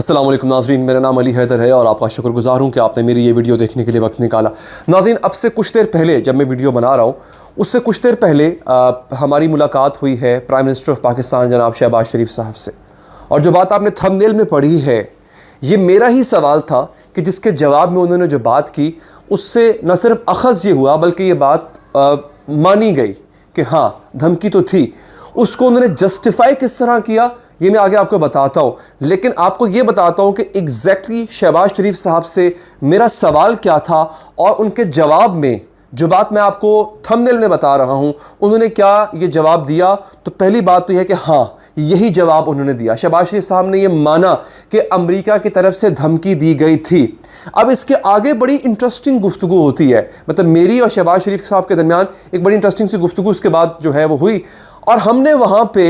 अस्सलाम वालेकुम नाज़रीन, मेरा नाम अली हैदर है और आपका शुक्रगुजार हूँ कि आपने मेरी ये वीडियो देखने के लिए वक्त निकाला। नाज़रीन, अब से कुछ देर पहले जब मैं वीडियो बना रहा हूँ उससे कुछ देर पहले हमारी मुलाकात हुई है प्राइम मिनिस्टर ऑफ पाकिस्तान जनाब शहबाज शरीफ साहब से। और जो बात आपने थंबनेल में पढ़ी है ये मेरा ही सवाल था कि जिसके जवाब में उन्होंने जो बात की उससे न सिर्फ अखज़ ये हुआ बल्कि ये बात मानी गई कि हाँ धमकी तो थी। उसको उन्होंने जस्टिफाई किस तरह किया ये मैं आगे आपको बताता हूँ, लेकिन आपको ये बताता हूँ कि एग्जैक्टली शहबाज शरीफ साहब से मेरा सवाल क्या था और उनके जवाब में जो बात मैं आपको थंबनेल में बता रहा हूँ उन्होंने क्या ये जवाब दिया। तो पहली बात तो यह है कि हाँ यही जवाब उन्होंने दिया। शहबाज शरीफ साहब ने ये माना कि अमेरिका की तरफ से धमकी दी गई थी। अब इसके आगे बड़ी इंटरेस्टिंग गुफ्तगू होती है, मतलब मेरी और शहबाज शरीफ साहब के दरमियान एक बड़ी इंटरेस्टिंग सी गुफ्तगू उसके बाद जो है वो हुई और हमने वहाँ पे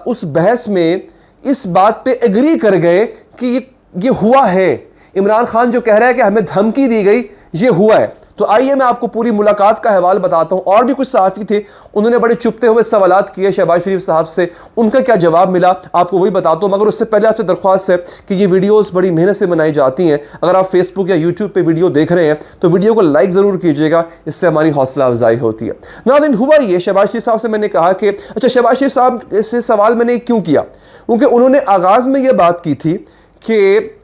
उस बहस में इस बात पे एग्री कर गए कि ये हुआ है। इमरान खान जो कह रहा है कि हमें धमकी दी गई ये हुआ है। तो आइए मैं आपको पूरी मुलाकात का हवाला बताता हूं। और भी कुछ सहाफ़ी थे, उन्होंने बड़े चुपते हुए सवालात किए शहबाज शरीफ साहब से, उनका क्या जवाब मिला आपको वही बताता हूं। मगर उससे पहले आपसे दरख्वास्त है कि ये वीडियोस बड़ी मेहनत से बनाई जाती हैं। अगर आप फेसबुक या यूट्यूब पे वीडियो देख रहे हैं तो वीडियो को लाइक ज़रूर कीजिएगा, इससे हमारी हौसला अफजाई होती है। नाज़रीन, हुआ ये शहबाज शरीफ साहब से मैंने कहा कि अच्छा शहबाज शरीफ साहब से सवाल मैंने क्यों किया, क्योंकि उन्होंने आगाज़ में ये बात की थी कि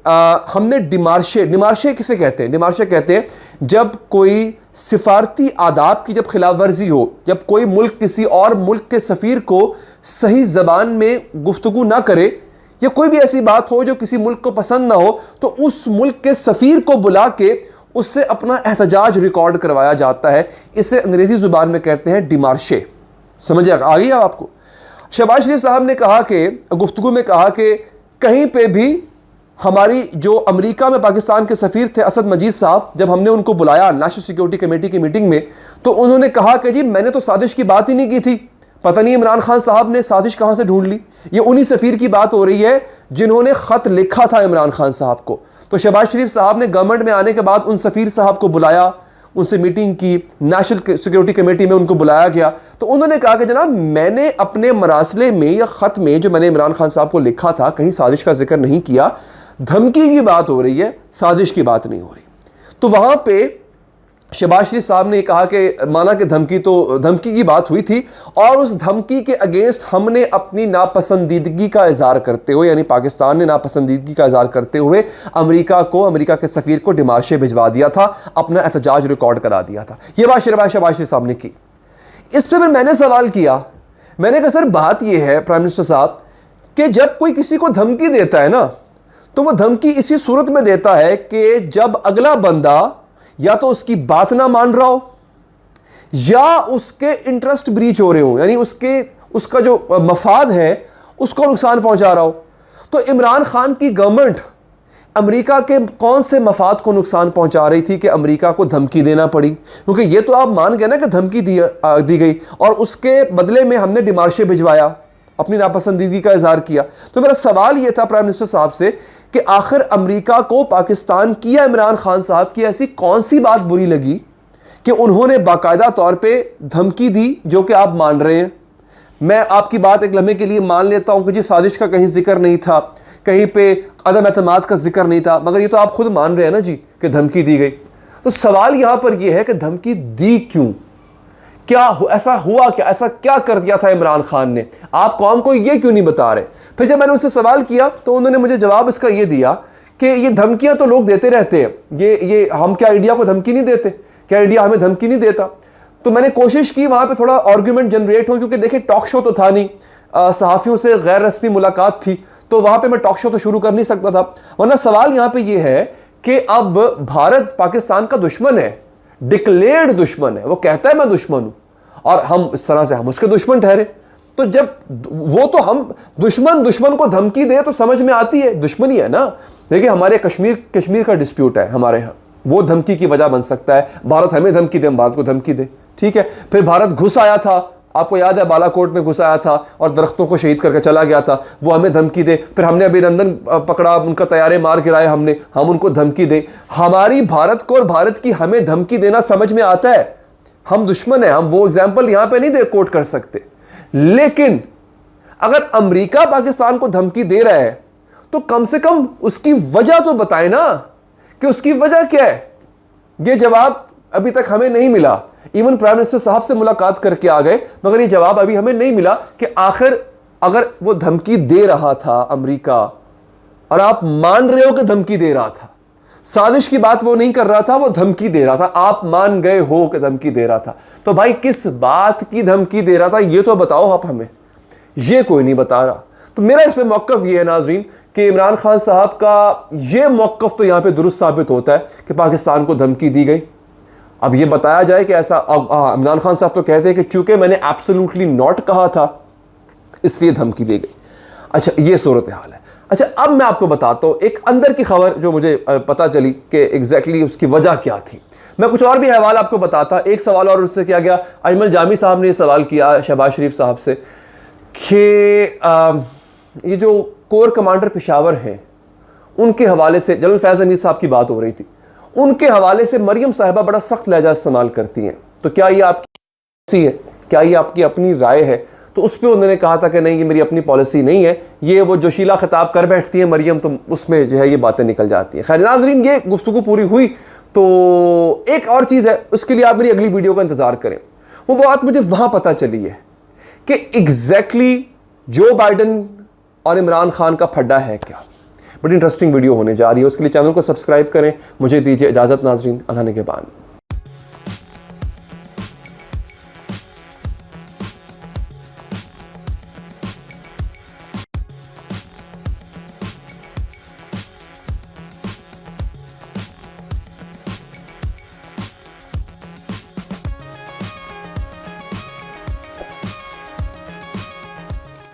हमने डिमार्शे किसे कहते हैं? डिमार्शे कहते हैं जब कोई सिफारती आदाब की जब खिलाफ वर्जी हो, जब कोई मुल्क किसी और मुल्क के सफ़ीर को सही ज़बान में गुफ्तगू ना करे या कोई भी ऐसी बात हो जो किसी मुल्क को पसंद ना हो तो उस मुल्क के सफ़ीर को बुला के उससे अपना एहतजाज रिकॉर्ड करवाया जाता है। इसे अंग्रेज़ी ज़ुबान में कहते हैं डिमार्शे। समझ आ गई आपको? शहबाज शरीफ साहब ने कहा कि गुफ्तगू में कहा कि कहीं पे भी हमारी जो अमेरिका में पाकिस्तान के सफ़ीर थे असद मजीद साहब, जब हमने उनको बुलाया नेशनल सिक्योरिटी कमेटी की मीटिंग में तो उन्होंने कहा कि जी मैंने तो साजिश की बात ही नहीं की थी, पता नहीं इमरान खान साहब ने साजिश कहाँ से ढूंढ ली। ये उन्हीं सफ़ीर की बात हो रही है जिन्होंने ख़त लिखा था इमरान खान साहब को। तो शहबाज शरीफ साहब ने गवर्नमेंट में आने के बाद उन सफ़ीर साहब को बुलाया, उनसे मीटिंग की, नेशनल सिक्योरिटी कमेटी में उनको बुलाया गया। तो उन्होंने कहा कि जनाब मैंने अपने मरासले में या ख़त में जो मैंने इमरान खान साहब को लिखा था कहीं साजिश का जिक्र नहीं किया, धमकी की बात हो रही है, साजिश की बात नहीं हो रही। तो वहाँ पे शहबाज शरीफ साहब ने कहा कि माना कि धमकी की बात हुई थी और उस धमकी के अगेंस्ट हमने अपनी नापसंदीदगी का इजहार करते हुए, यानी पाकिस्तान ने नापसंदीदगी का इजहार करते हुए अमेरिका के सफ़ीर को डिमार्शे भिजवा दिया था, अपना एहतजाज रिकॉर्ड करा दिया था। ये बात शहबाज शरीफ साहब ने की। इस पर फिर मैंने सवाल किया, मैंने कहा सर बात यह है प्राइम मिनिस्टर साहब कि जब कोई किसी को धमकी देता है ना तो वो धमकी इसी सूरत में देता है कि जब अगला बंदा या तो उसकी बात ना मान रहा हो या उसके इंटरेस्ट ब्रीच हो रहे हो, यानी उसका जो मफाद है उसको नुकसान पहुंचा रहा हो। तो इमरान खान की गवर्नमेंट अमेरिका के कौन से मफाद को नुकसान पहुंचा रही थी कि अमेरिका को धमकी देना पड़ी? क्योंकि ये तो आप मान गए ना कि धमकी दी गई और उसके बदले में हमने डिमार्शे भिजवाया, अपनी नापसंदीदगी का इजहार किया। तो मेरा सवाल यह था प्राइम मिनिस्टर साहब से कि आखिर अमेरिका को पाकिस्तान की या इमरान खान साहब की ऐसी कौन सी बात बुरी लगी कि उन्होंने बाकायदा तौर पे धमकी दी जो कि आप मान रहे हैं। मैं आपकी बात एक लम्हे के लिए मान लेता हूं कि जी साजिश का कहीं जिक्र नहीं था, कहीं पे अदम एतमाद का जिक्र नहीं था, मगर ये तो आप खुद मान रहे हैं ना जी कि धमकी दी गई। तो सवाल यहां पर यह है कि धमकी दी क्यों? ऐसा हुआ क्या, ऐसा क्या कर दिया था इमरान खान ने? आप कौम को ये क्यों नहीं बता रहे? फिर जब मैंने उनसे सवाल किया तो उन्होंने मुझे जवाब इसका ये दिया कि ये धमकियां तो लोग देते रहते हैं, ये हम क्या इंडिया को धमकी नहीं देते? क्या इंडिया हमें धमकी नहीं देता? तो मैंने कोशिश की वहां पे थोड़ा आर्ग्यूमेंट जनरेट हो, क्योंकि देखिए टॉक शो तो था नहीं, सहाफ़ियों से गैर रस्मी मुलाकात थी, तो वहां पे मैं टॉक शो तो शुरू कर नहीं सकता था। वरना सवाल यहां पे ये है कि अब भारत पाकिस्तान का दुश्मन है, डिक्लेयर्ड दुश्मन है, वो कहता है मैं दुश्मन हूं और हम इस तरह से हम उसके दुश्मन ठहरे। तो जब वो तो हम दुश्मन को धमकी दे तो समझ में आती है दुश्मनी है ना। देखिए हमारे कश्मीर का डिस्प्यूट है हमारे यहाँ, वो धमकी की वजह बन सकता है। भारत हमें धमकी दे, हम भारत को धमकी दे, ठीक है। फिर भारत घुस आया था, आपको याद है बालाकोट में घुस आया था और दरख्तों को शहीद करके चला गया था, वो हमें धमकी दे। फिर हमने अभिनंदन पकड़ा, उनका तैयारे मार गिराए हमने, हम उनको धमकी दे। हमारी भारत को और भारत की हमें धमकी देना समझ में आता है, हम दुश्मन है, हम वो एग्जाम्पल यहां पे नहीं कोट कर सकते। लेकिन अगर अमेरिका पाकिस्तान को धमकी दे रहा है तो कम से कम उसकी वजह तो बताए ना कि उसकी वजह क्या है। ये जवाब अभी तक हमें नहीं मिला। इवन प्राइम मिनिस्टर साहब से मुलाकात करके आ गए, मगर ये जवाब अभी हमें नहीं मिला कि आखिर अगर वो धमकी दे रहा था अमेरिका, और आप मान रहे हो कि धमकी दे रहा था, साजिश की बात वो नहीं कर रहा था, वो धमकी दे रहा था, आप मान गए हो कि धमकी दे रहा था, तो भाई किस बात की धमकी दे रहा था ये तो बताओ आप हमें। ये कोई नहीं बता रहा। तो मेरा इस पे मौक़िफ़ ये है नाज़रीन कि इमरान खान साहब का ये मौक़िफ़ तो यहां पे दुरुस्त साबित होता है कि पाकिस्तान को धमकी दी गई। अब ये बताया जाए कि ऐसा, इमरान खान साहब तो कहते हैं कि चूंकि मैंने एब्सोल्युटली नॉट कहा था इसलिए धमकी दी गई। अच्छा, ये सूरत हाल है। अच्छा, अब मैं आपको बताता हूँ एक अंदर की खबर जो मुझे पता चली कि एग्जैक्टली उसकी वजह क्या थी। मैं कुछ और भी हवाल आपको बताता। एक सवाल और उससे किया गया, अजमल जामी साहब ने सवाल किया शहबाज शरीफ साहब से कि ये जो कोर कमांडर पेशावर हैं उनके हवाले से, जनरल फैज़ हमीद साहब की बात हो रही थी, उनके हवाले से मरियम साहिबा बड़ा सख्त लहजा इस्तेमाल करती हैं, तो क्या ये आपकी पॉलिसी है, क्या ये आपकी अपनी राय है? तो उस पर उन्होंने कहा था कि नहीं, ये मेरी अपनी पॉलिसी नहीं है, ये वो जोशीला खिताब कर बैठती है मरियम, तो उसमें जो है ये बातें निकल जाती हैं। खैर नाज़रीन, ये गुफ्तगू पूरी हुई। तो एक और चीज़ है, उसके लिए आप मेरी अगली वीडियो का इंतज़ार करें। वो बात मुझे वहाँ पता चली है कि एग्जैक्टली जो बाइडन और इमरान खान का फड्डा है क्या। बड़ी इंटरेस्टिंग वीडियो होने जा रही है, उसके लिए चैनल को सब्सक्राइब करें। मुझे दीजिए इजाज़त नाज़रीन, अल्लाह ने के बाद।